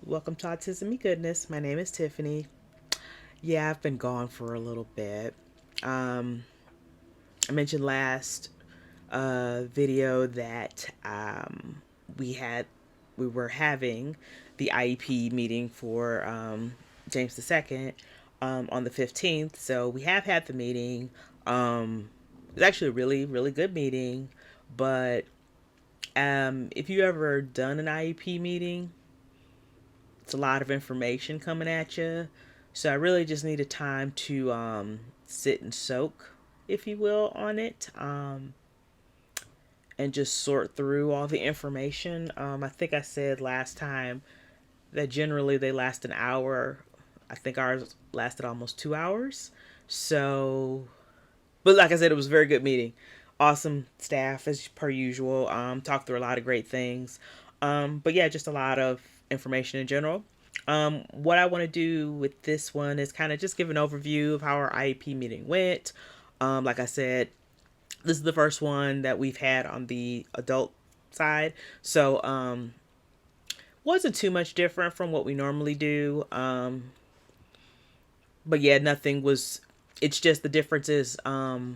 Welcome to Autism Me Goodness. My name is Tiffany. Yeah, I've been gone for a little bit. Um, I mentioned last video that we were having the IEP meeting for James II on the 15th. So we have had the meeting. It's actually a really good meeting. But if you ever done an IEP meeting, it's a lot of information coming at you. So I really just needed time to sit and soak, if you will, on it, and just sort through all the information. I think I said last time that generally they last an hour. I think ours lasted almost 2 hours. So, but like I said, it was a very good meeting. Awesome staff as per usual. Talked through a lot of great things. But yeah, just a lot of information in general. What I want to do with this one is kind of just give an overview of how our IEP meeting went. Like I said, this is the first one that we've had on the adult side, so wasn't too much different from what we normally do. But yeah, nothing was. It's just the difference is how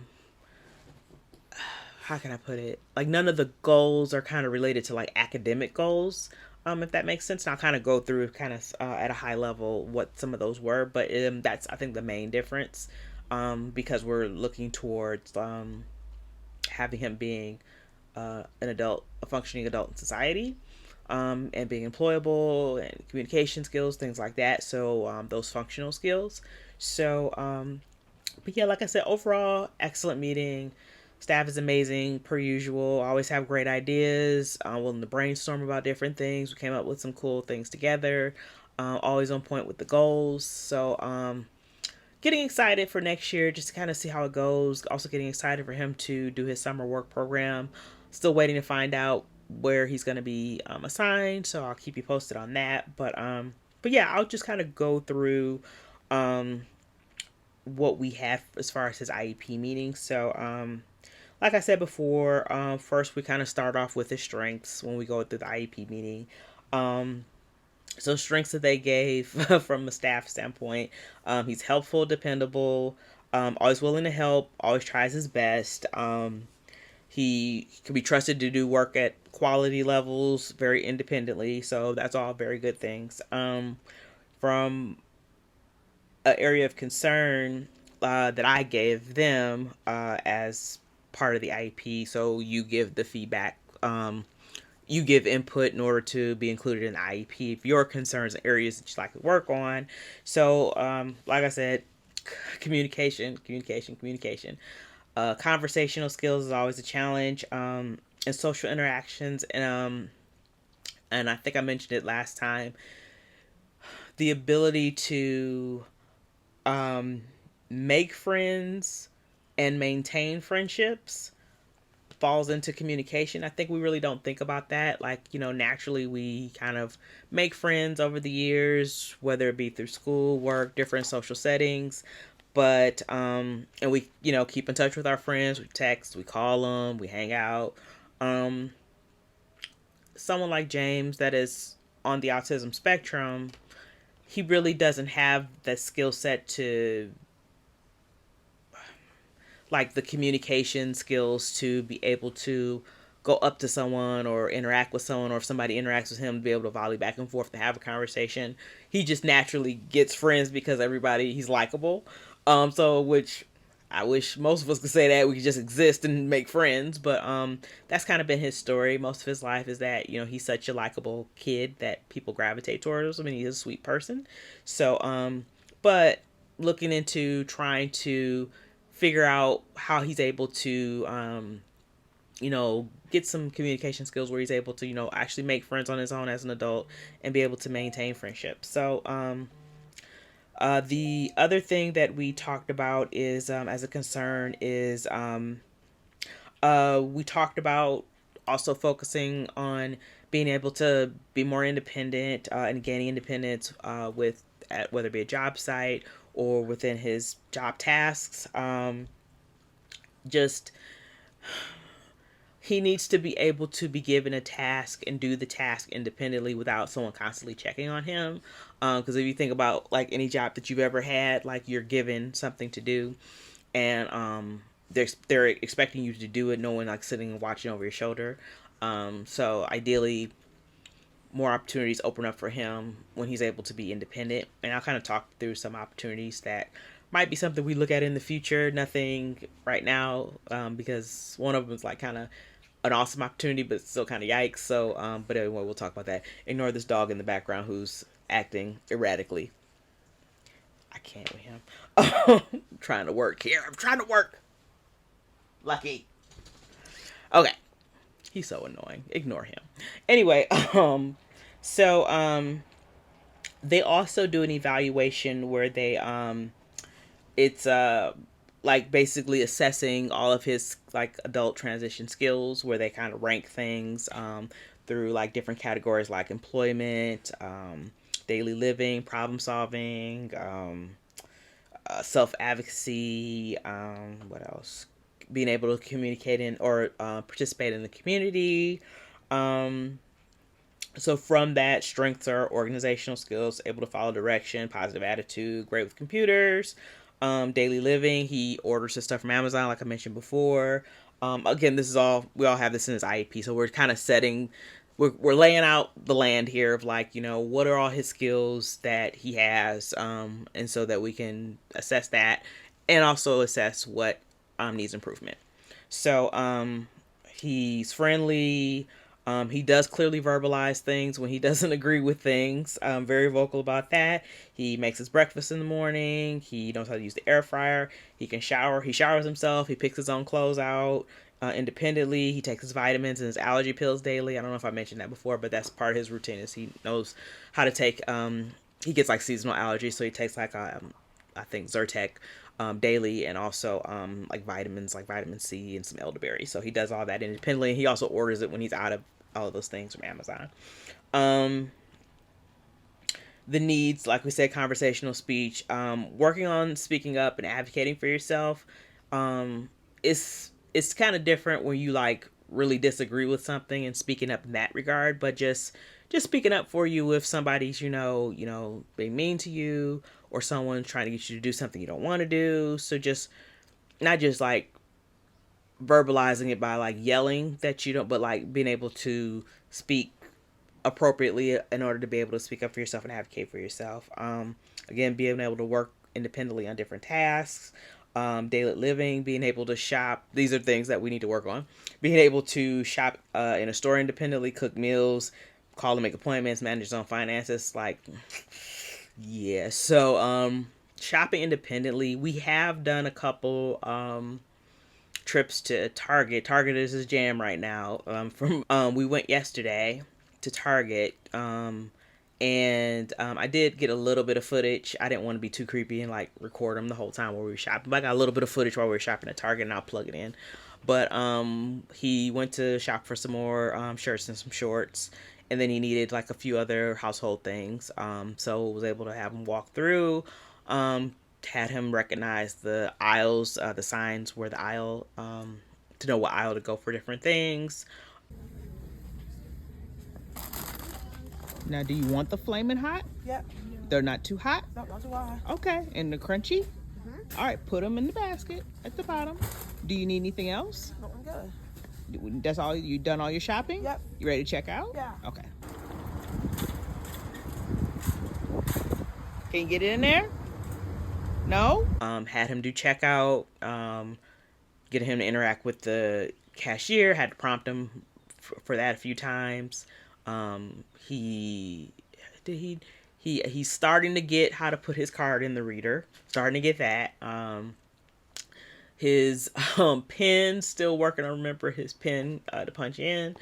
can I put it? Like none of the goals are kind of related to like academic goals. If that makes sense. And I'll kind of go through kind of at a high level what some of those were, but that's I think the main difference, because we're looking towards having him being an adult, a functioning adult in society, and being employable and communication skills, things like that. So those functional skills. So but yeah, like I said, overall, excellent meeting. Staff is amazing per usual. Always have great ideas. Willing to brainstorm about different things. We came up with some cool things together. Always on point with the goals. So getting excited for next year, just to kind of see how it goes. Also getting excited for him to do his summer work program. Still waiting to find out where he's going to be assigned. So I'll keep you posted on that. But yeah, I'll just kind of go through um, what we have as far as his IEP meeting. So, like I said before, first we kind of start off with his strengths when we go through the IEP meeting. Um, so strengths that they gave from a staff standpoint, he's helpful, dependable, always willing to help, always tries his best. He can be trusted to do work at quality levels very independently. So that's all very good things. From an area of concern that I gave them as part of the IEP. So you give the feedback. You give input in order to be included in the IEP if your concerns and areas that you'd like to work on. So, like I said, communication. Conversational skills is always a challenge, and social interactions, and I think I mentioned it last time. The ability to um, make friends and maintain friendships falls into communication. I think we really don't think about that. Like, naturally we kind of make friends over the years, whether it be through school, work, different social settings. But, and we, keep in touch with our friends. We text, we call them, we hang out. Um, Someone like James that is on the autism spectrum, he really doesn't have the skill set to like the communication skills to be able to go up to someone or interact with someone, or if somebody interacts with him, to be able to volley back and forth to have a conversation. He just naturally gets friends because he's likable. So which I wish most of us could say that we could just exist and make friends, but that's kind of been his story. Most of his life is that he's such a likable kid that people gravitate towards him, and he's a sweet person. So but looking into trying to figure out how he's able to get some communication skills where he's able to actually make friends on his own as an adult and be able to maintain friendships. So the other thing that we talked about is as a concern is we talked about also focusing on being able to be more independent and gaining independence with whether it be a job site or within his job tasks. Just he needs to be able to be given a task and do the task independently without someone constantly checking on him. Because if you think about like any job that you've ever had, like you're given something to do, and they're expecting you to do it, no one like sitting and watching over your shoulder. So ideally, more opportunities open up for him when he's able to be independent. And I'll kind of talk through some opportunities that might be something we look at in the future. Nothing right now, because one of them is like kind of an awesome opportunity, but still kind of yikes. So, but anyway, we'll talk about that. Ignore this dog in the background who's acting erratically. I can't with him. I'm trying to work here. I'm trying to work. Lucky. Okay. He's so annoying. Ignore him. Anyway, so they also do an evaluation where it's like basically assessing all of his like adult transition skills, where they kind of rank things through like different categories like employment, daily living, problem solving, self advocacy, what else? Being able to communicate in or participate in the community. So from that, strengths are organizational skills, able to follow direction, positive attitude, great with computers. Daily living, he orders his stuff from Amazon, like I mentioned before. Again, this is all, we all have this in his IEP, so we're kind of setting, we're laying out the land here of like, what are all his skills that he has, and so that we can assess that and also assess what needs improvement. So he's friendly. He does clearly verbalize things when he doesn't agree with things. Very vocal about that. He makes his breakfast in the morning. He knows how to use the air fryer. He can shower. He showers himself. He picks his own clothes out independently. He takes his vitamins and his allergy pills daily. I don't know if I mentioned that before, but that's part of his routine. Is he knows how to take. He gets like seasonal allergies, so he takes like I think Zyrtec daily, and also like vitamins like vitamin C and some elderberry. So he does all that independently. He also orders it when he's out of all of those things from Amazon. The needs, like we said, conversational speech, working on speaking up and advocating for yourself. It's kind of different when you like really disagree with something and speaking up in that regard, but just speaking up for you if somebody's being mean to you, or someone trying to get you to do something you don't want to do. So just not just like verbalizing it by like yelling that you don't, but like being able to speak appropriately in order to be able to speak up for yourself and advocate for yourself. Again, being able to work independently on different tasks. Daily living, being able to shop. These are things that we need to work on. Being able to shop in a store independently, cook meals, call and make appointments, manage his own finances. Like, yeah. So, shopping independently. We have done a couple trips to Target. Target is his jam right now. We went yesterday to Target. And I did get a little bit of footage. I didn't want to be too creepy and like record them the whole time while we were shopping. But I got a little bit of footage while we were shopping at Target, and I'll plug it in. But he went to shop for some more shirts and some shorts, and then he needed like a few other household things. So was able to have him walk through. Had him recognize the aisles, the signs where the aisle, to know what aisle to go for different things. Now, do you want the flaming hot? Yep. They're not too hot? No, not too hot. Okay. And the crunchy? All right, put them in the basket at the bottom. Do you need anything else? No, I'm good. That's all? You done all your shopping? Yep. You ready to check out? Yeah. Okay. Can you get it in there? No? Had him do checkout, get him to interact with the cashier, had to prompt him for that a few times. He's starting to get how to put his card in the reader. Starting to get that. His pen, still working on remember his pen to punch in.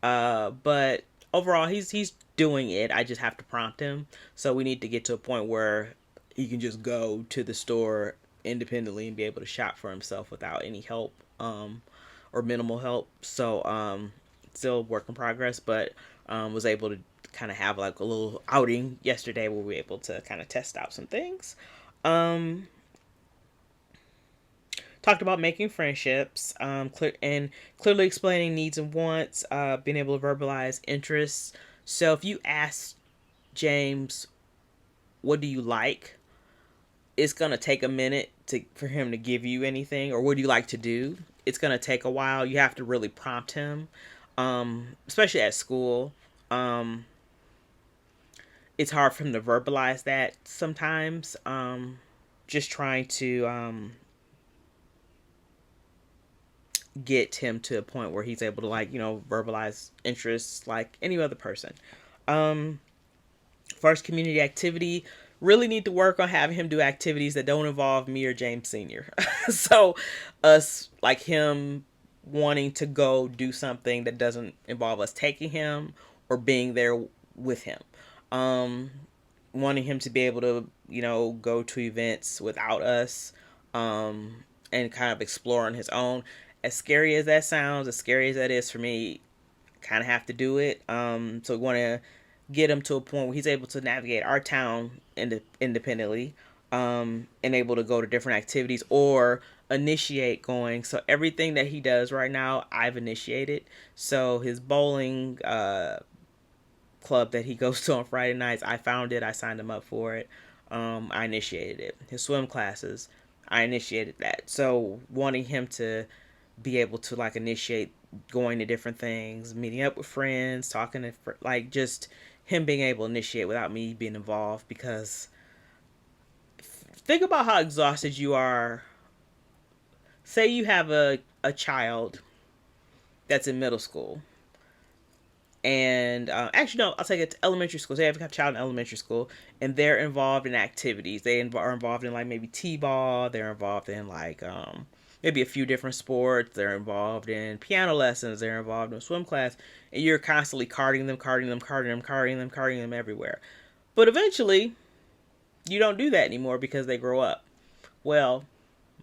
But overall he's doing it. I just have to prompt him. So we need to get to a point where he can just go to the store independently and be able to shop for himself without any help or minimal help. So still work in progress, but was able to kind of have like a little outing yesterday where we were able to kind of test out some things. talked about making friendships, and clearly explaining needs and wants, being able to verbalize interests. So if you ask James, what do you like? It's gonna take a minute for him to give you anything, or what do you like to do? It's gonna take a while. You have to really prompt him, especially at school. Um, it's hard for him to verbalize that sometimes. Just trying to get him to a point where he's able to, like, verbalize interests like any other person. Um, First community activity, really need to work on having him do activities that don't involve me or James Sr. So, us, like him wanting to go do something that doesn't involve us taking him or being there with him. Um, Wanting him to be able to, go to events without us, and kind of explore on his own. As scary as that sounds, as scary as that is for me, kind of have to do it. So we want to get him to a point where he's able to navigate our town independently, and able to go to different activities or initiate going. So everything that he does right now, I've initiated. So his bowling club that he goes to on Friday nights, I found it. I signed him up for it. I initiated it. His swim classes, I initiated that. So wanting him to be able to, like, initiate going to different things, meeting up with friends, talking to like, just him being able to initiate without me being involved. Because think about how exhausted you are. Say you have a child that's in middle school, and actually no, I'll take it to elementary school. Say I have a child in elementary school, and they're involved in activities. They are involved in, like, maybe t-ball. They're involved in, like, maybe a few different sports. They're involved in piano lessons. They're involved in swim class, and you're constantly carting them everywhere. But eventually, you don't do that anymore because they grow up. Well,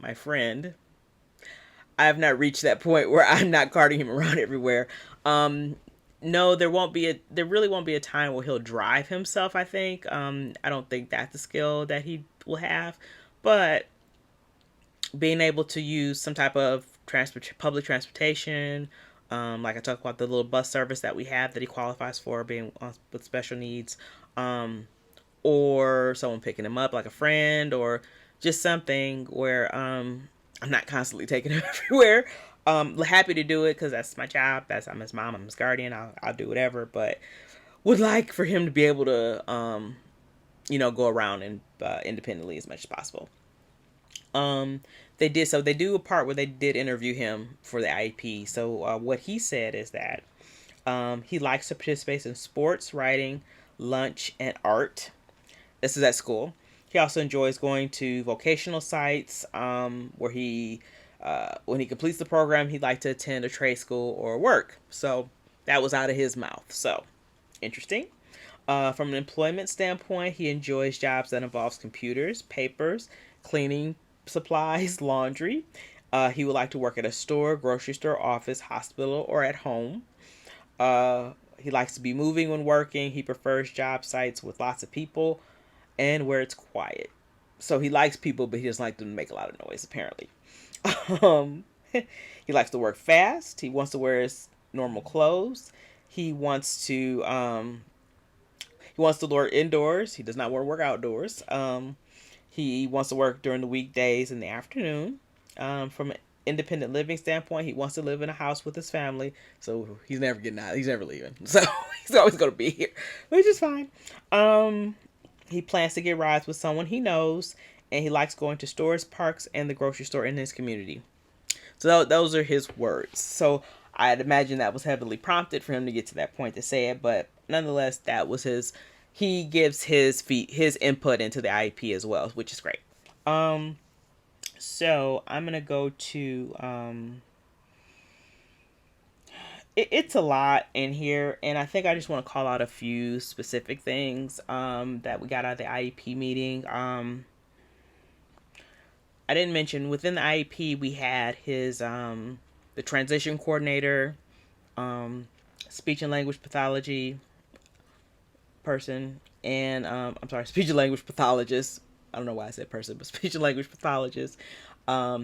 my friend, I have not reached that point where I'm not carting him around everywhere. No, there really won't be a time where he'll drive himself, I think. I don't think that's a skill that he will have, but being able to use some type of public transportation, like I talked about the little bus service that we have that he qualifies for, being with special needs, or someone picking him up, like a friend, or just something where I'm not constantly taking him everywhere. Happy to do it because that's my job. I'm his mom. I'm his guardian. I'll do whatever. But would like for him to be able to, go around and independently as much as possible. They did so. They do a part where they did interview him for the IEP. So what he said is that he likes to participate in sports, writing, lunch, and art. This is at school. He also enjoys going to vocational sites, where when he completes the program, he'd like to attend a trade school or work. So that was out of his mouth. So interesting. From an employment standpoint, he enjoys jobs that involves computers, papers, cleaning supplies, laundry. He would like to work at a store, grocery store, office, hospital, or at home. He likes to be moving when working. He prefers job sites with lots of people and where it's quiet. So he likes people, but he doesn't like them to make a lot of noise, apparently. Um, he likes to work fast. He wants to wear his normal clothes. He wants to work indoors. He does not want to work outdoors. He wants to work during the weekdays in the afternoon. From an independent living standpoint, he wants to live in a house with his family. So he's never getting out. He's never leaving. So he's always going to be here, which is fine. He plans to get rides with someone he knows, and he likes going to stores, parks, and the grocery store in his community. So those are his words. So I'd imagine that was heavily prompted for him to get to that point to say it, but nonetheless, that was his. He gives his input into the IEP as well, which is great. So I'm gonna go to it's a lot in here, and I think I just want to call out a few specific things that we got out of the IEP meeting. I didn't mention within the IEP we had his the transition coordinator, speech and language pathology person, and I'm sorry, speech and language pathologist, I don't know why I said person, but speech and language pathologist,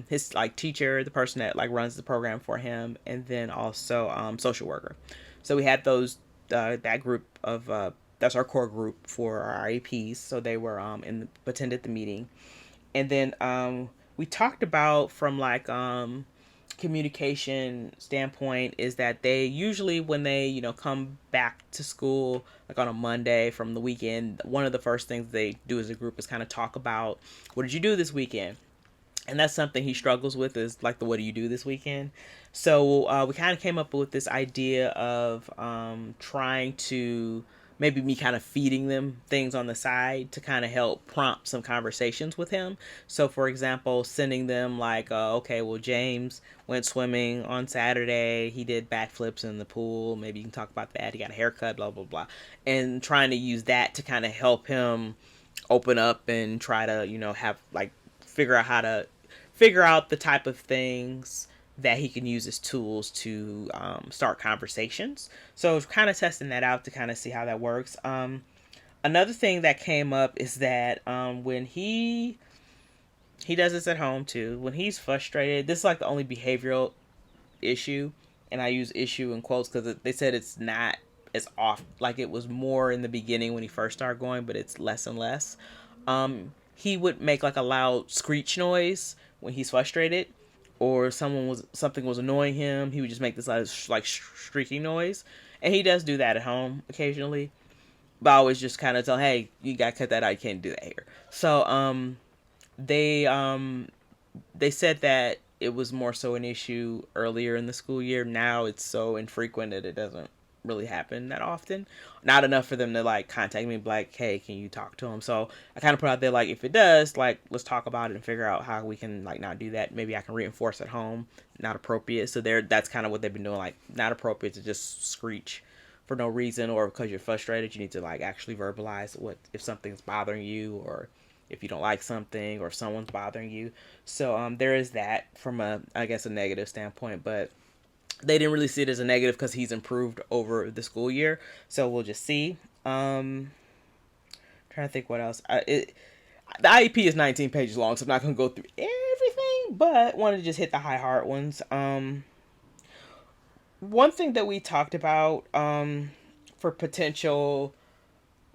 his like teacher, the person that like runs the program for him, and then also social worker. So we had those that group of that's our core group for our IEPs. So they were attended the meeting, and then we talked about from like communication standpoint is that they usually when they come back to school like on a Monday from the weekend, one of the first things they do as a group is kind of talk about what did you do this weekend, and that's something he struggles with is like the what do you do this weekend. So we kind of came up with this idea of trying to maybe me kind of feeding them things on the side to kind of help prompt some conversations with him. So for example, sending them like okay, well, James went swimming on Saturday, he did backflips in the pool, maybe you can talk about that, he got a haircut, blah blah blah, and trying to use that to kind of help him open up and try to have like figure out how to figure out the type of things that he can use as tools to start conversations. So kind of testing that out to kind of see how that works. Another thing that came up is that when he does this at home too, when he's frustrated, this is like the only behavioral issue, and I use issue in quotes because they said it's not as off, like it was more in the beginning when he first started going, but it's less and less. He would make like a loud screech noise when he's frustrated, or something was annoying him. He would just make this like shrieking noise, and he does do that at home occasionally. But I always just kind of tell, hey, you gotta cut that out. You can't do that here. So they they said that it was more so an issue earlier in the school year. Now it's so infrequent that it doesn't really happen that often. Not enough for them to like contact me like, hey, can you talk to him? So I kind of put out there like, if it does, like, let's talk about it and figure out how we can like not do that. Maybe I can reinforce at home, not appropriate. So that's kind of what they've been doing, like not appropriate to just screech for no reason, or because you're frustrated. You need to like actually verbalize what if something's bothering you, or if you don't like something, or if someone's bothering you. So there is that from a, I guess, a negative standpoint, but they didn't really see it as a negative because he's improved over the school year. So we'll just see. Trying to think what else. The IEP is 19 pages long, so I'm not going to go through everything, but wanted to just hit the high heart ones. One thing that we talked about for potential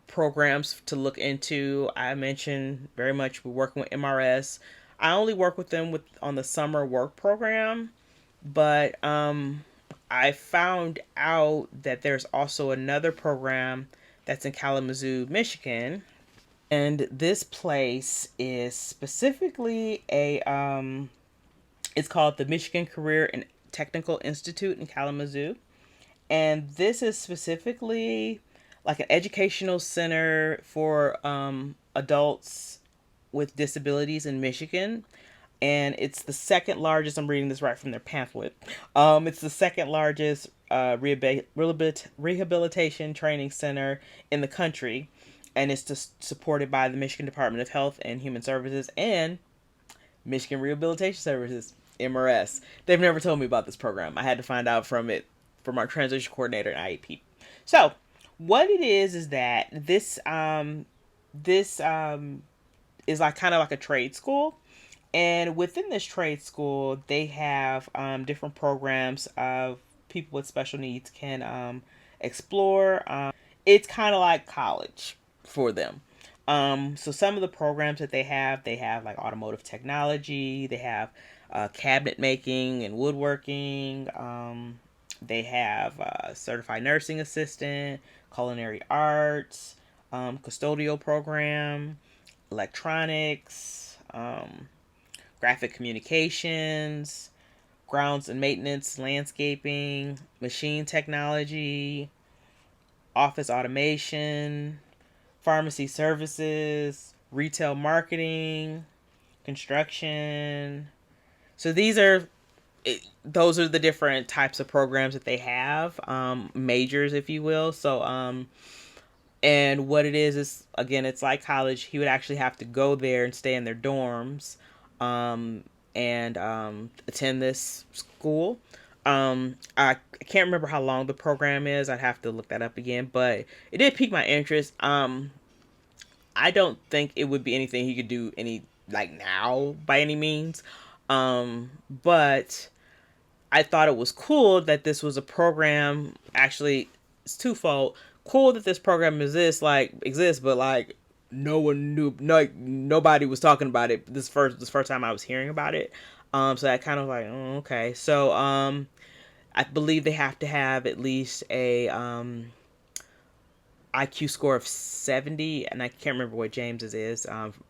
programs to look into, I mentioned very much we're working with MRS. I only work with them on the summer work program, but I found out that there's also another program that's in Kalamazoo, Michigan, and this place is specifically a it's called the Michigan Career and Technical Institute in Kalamazoo, and this is specifically like an educational center for adults with disabilities in Michigan. And it's the second largest, I'm reading this right from their pamphlet, it's the second largest rehabilitation training center in the country, and it's supported by the Michigan Department of Health and Human Services and Michigan Rehabilitation Services, MRS. They've never told me about this program. I had to find out from our transition coordinator at IEP. So what it is that this is like kind of like a trade school, and within this trade school they have different programs of people with special needs can explore. It's kind of like college for them. So some of the programs that they have like automotive technology, they have cabinet making and woodworking. They have certified nursing assistant, culinary arts, custodial program, electronics, graphic communications, grounds and maintenance, landscaping, machine technology, office automation, pharmacy services, retail marketing, construction. So those are the different types of programs that they have, majors, if you will. So, and what it is again, it's like college. He would actually have to go there and stay in their dorms, and attend this school. I can't remember how long the program is. I'd have to look that up again, but it did pique my interest. I don't think it would be anything he could do any like now by any means. But I thought it was cool that this was a program. Actually, it's twofold. Cool that this program exists, but like no one knew, nobody was talking about it. This first time I was hearing about it. So that kind of like, oh, okay. So I believe they have to have at least a IQ score of 70, and I can't remember what James's is.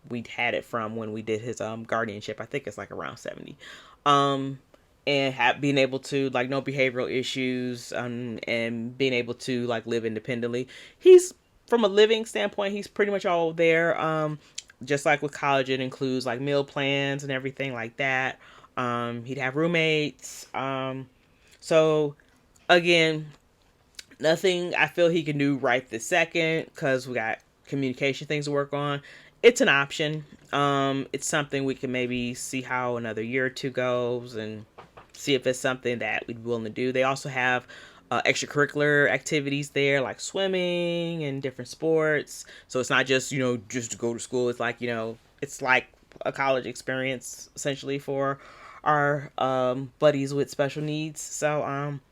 We had it from when we did his guardianship. I think it's like around 70. Um, and being able to like no behavioral issues, and being able to like live independently. He's from a living standpoint, he's pretty much all there. Just like with college, it includes like meal plans and everything like that. He'd have roommates. So again, nothing I feel he can do right this second because we got communication things to work on. It's an option. It's something we can maybe see how another year or two goes and see if it's something that we'd be willing to do. They also have extracurricular activities there like swimming and different sports. So it's not just, just to go to school. It's like, it's like a college experience essentially for our buddies with special needs. So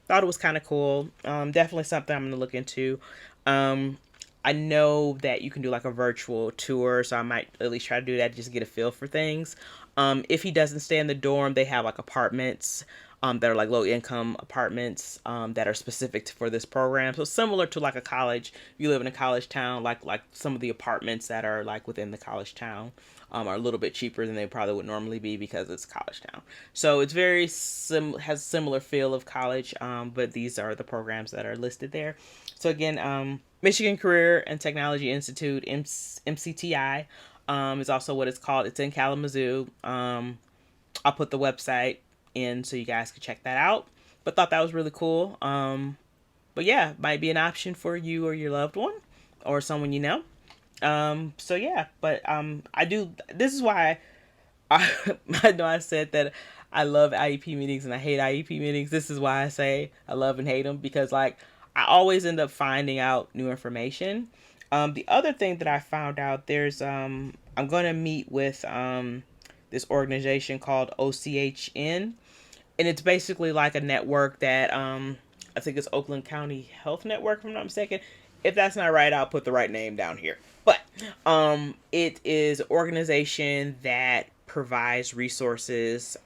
thought it was kind of cool. Definitely something I'm gonna look into. Um, I know that you can do like a virtual tour, so I might at least try to do that just to get a feel for things. If he doesn't stay in the dorm, they have like apartments that are like low income apartments that are specific for this program. So similar to like a college, if you live in a college town, like some of the apartments that are like within the college town are a little bit cheaper than they probably would normally be because it's college town. So it's very has a similar feel of college, but these are the programs that are listed there. So again, Michigan Career and Technology Institute, MCTI, is also what it's called. It's in Kalamazoo. I'll put the website in so you guys can check that out. But thought that was really cool. But yeah, might be an option for you or your loved one or someone you know. So yeah, but I do. This is why I know I said that I love IEP meetings and I hate IEP meetings. This is why I say I love and hate them because like I always end up finding out new information. The other thing that I found out I'm going to meet with this organization called OCHN, and it's basically like a network that I think it's Oakland County Health Network, if I'm not mistaken. If that's not right, I'll put the right name down here. But it is an organization that provides resources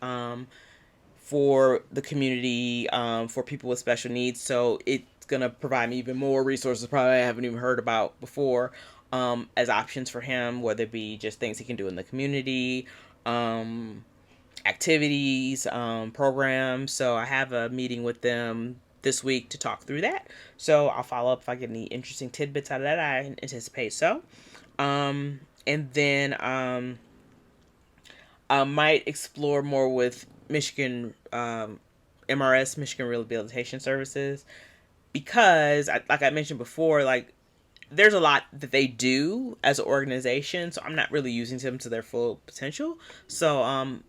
for the community, for people with special needs. So it's gonna provide me even more resources probably I haven't even heard about before, as options for him, whether it be just things he can do in the community, activities, programs. So I have a meeting with them this week to talk through that. So I'll follow up if I get any interesting tidbits out of that. I anticipate so. And then I might explore more with Michigan MRS, Michigan Rehabilitation Services, because like I mentioned before, like there's a lot that they do as an organization, so I'm not really using them to their full potential. So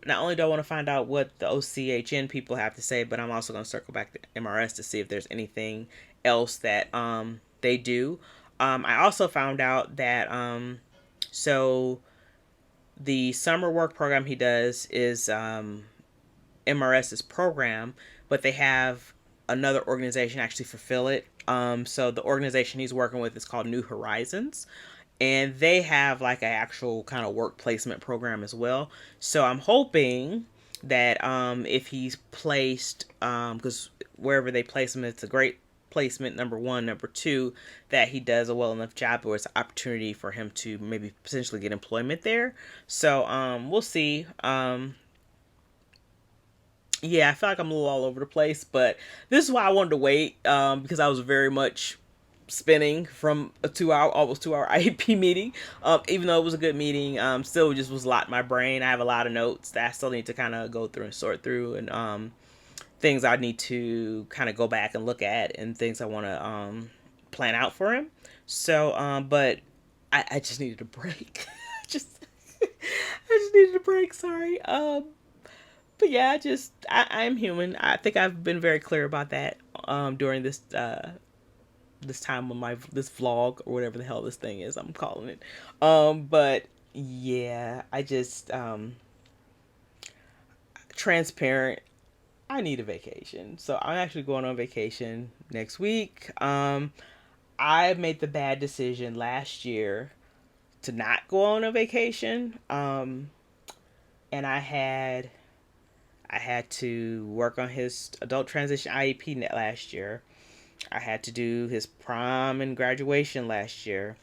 not only do I want to find out what the OCHN people have to say, but I'm also going to circle back to MRS to see if there's anything else that they do. I also found out that so the summer work program he does is MRS's program, but they have another organization actually fulfill it. So the organization he's working with is called New Horizons, and they have like an actual kind of work placement program as well. So I'm hoping that if he's placed, because wherever they place him, it's a great placement, number one. Number two, that he does a well enough job where it's an opportunity for him to maybe potentially get employment there. So we'll see. Yeah, I feel like I'm a little all over the place, but this is why I wanted to wait, because I was very much spinning from a 2 hour, almost 2 hour IEP meeting. Even though it was a good meeting, still just was a lot in my brain. I have a lot of notes that I still need to kind of go through and sort through, and things I need to kind of go back and look at, and things I want to plan out for him. So, but I just needed a break. just I just needed a break. Sorry. But yeah, I'm human. I think I've been very clear about that during this this time on my this vlog or whatever the hell this thing is I'm calling it. But yeah, I just transparent. I need a vacation, so I'm actually going on vacation next week. I made the bad decision last year to not go on a vacation. And I had to work on his adult transition IEP net last year. I had to do his prom and graduation last year.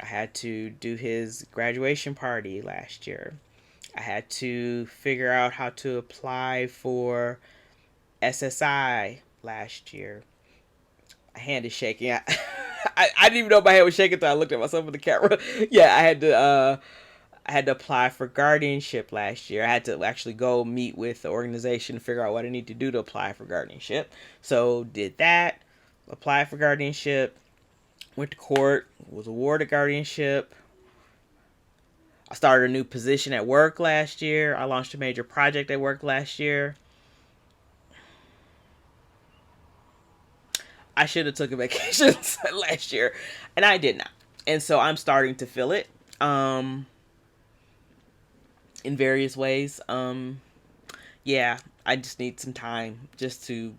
I had to do his graduation party last year. I had to figure out how to apply for SSI last year. My hand is shaking. I didn't even know my hand was shaking until I looked at myself in the camera. Yeah, I had to apply for guardianship last year. I had to actually go meet with the organization to figure out what I need to do to apply for guardianship. So did that, applied for guardianship, went to court, was awarded guardianship. I started a new position at work last year. I launched a major project at work last year. I should have took a vacation last year, and I did not. And so I'm starting to feel it in various ways. Yeah, I just need some time just to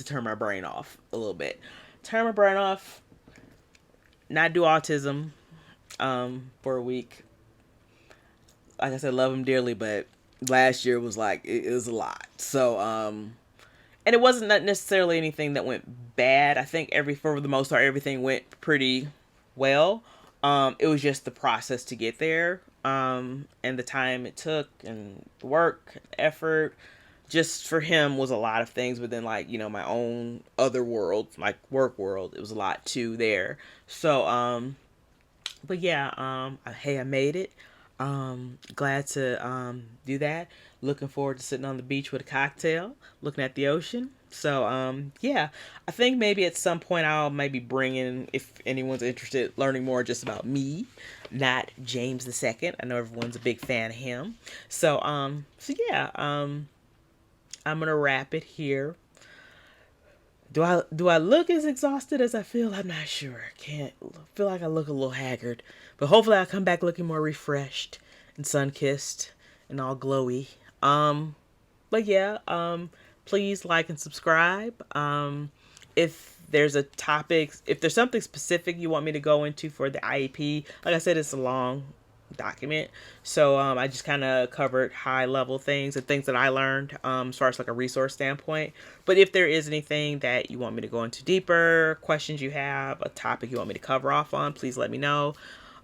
turn my brain off a little bit. Turn my brain off, not do autism for a week. Like I said, love him dearly, but last year was like it was a lot. So and it wasn't necessarily anything that went bad. I think for the most part everything went pretty well. It was just the process to get there, and the time it took, and the work, effort. Just for him was a lot of things, but then like my own other world, like work world, it was a lot too there. So but yeah, hey, I made it. Glad to do that. Looking forward to sitting on the beach with a cocktail, looking at the ocean. So yeah, I think maybe at some point I'll maybe bring in, if anyone's interested, learning more just about me, not James the Second. I know everyone's a big fan of him. So yeah, I'm gonna wrap it here. Do I look as exhausted as I feel? I'm not sure. Can't feel like I look a little haggard, but hopefully I'll come back looking more refreshed and sun kissed and all glowy. But yeah, please like and subscribe. If there's if there's something specific you want me to go into for the IEP, like I said, it's a long document, so I just kind of covered high level things and things that I learned as far as like a resource standpoint. But if there is anything that you want me to go into deeper, questions you have, a topic you want me to cover off on, please let me know.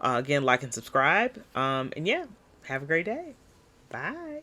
Again, like and subscribe, and yeah, have a great day. Bye.